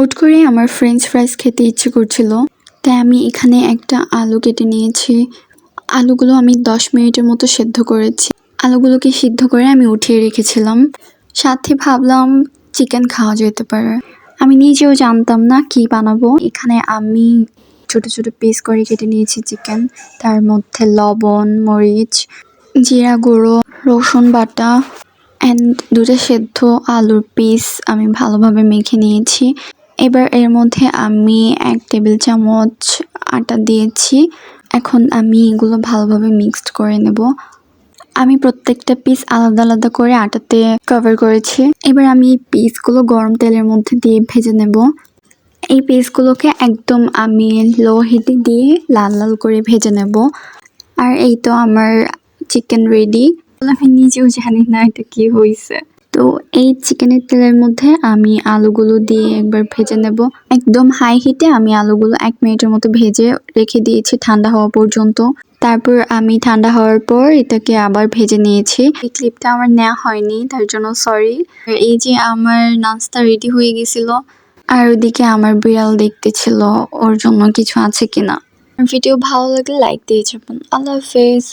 হুট করে আমার ফ্রেঞ্চ ফ্রাইস খেতে ইচ্ছে করছিল, তাই আমি এখানে একটা আলু কেটে নিয়েছি। আলুগুলো আমি 10 মিনিটের মতো সেদ্ধ করেছি। আলুগুলোকে সিদ্ধ করে আমি উঠিয়ে রেখেছিলাম। সাথে ভাবলাম চিকেন খাওয়া যেতে পারে। আমি নিজেও জানতাম না কি বানাবো। এখানে আমি ছোট ছোট পিস করে কেটে নিয়েছি চিকেন। তার মধ্যে লবণ, মরিচ, জিরা গুঁড়ো, রসুন বাটা অ্যান্ড 2টা সেদ্ধ আলুর পিস আমি ভালোভাবে মেখে নিয়েছি। এবার এর মধ্যে আমি 1 টেবিল চামচ আটা দিয়েছি। এখন আমি এগুলো ভালোভাবে মিক্সড করে নেব। আমি প্রত্যেকটা পিস আলাদা আলাদা করে আটাতে কভার করেছি। এবার আমি এই পিসগুলো গরম তেলের মধ্যে দিয়ে ভেজে নেব। এই পিসগুলোকে একদম আমি লো হিটে দিয়ে লাল লাল করে ভেজে নেব। আর এই তো আমার চিকেন রেডি। আমি নিজেও জানি না এটা কি হয়েছে। তো এই চিকেনের তেলের মধ্যে আমি আলুগুলো দিয়ে একবার ভেজে নেব। একদম হাই হিটে আমি আলুগুলো 1 মিনিটের মতো ভেজে রেখে দিয়েছি ঠান্ডা হওয়া পর্যন্ত। তারপর আমি ঠান্ডা হওয়ার পর এটাকে আবার ভেজে নিয়েছি। এই ক্লিপটা আমার নেওয়া হয়নি, তার জন্য সরি। এই যে আমার নাস্তা রেডি হয়ে গেছিল, আর ওদিকে আমার বিড়াল দেখতেছিল ওর জন্য কিছু আছে কিনা। ভিডিও ভালো লাগলে লাইক দিয়ে যাবেন। আল্লাহ হাফেজ।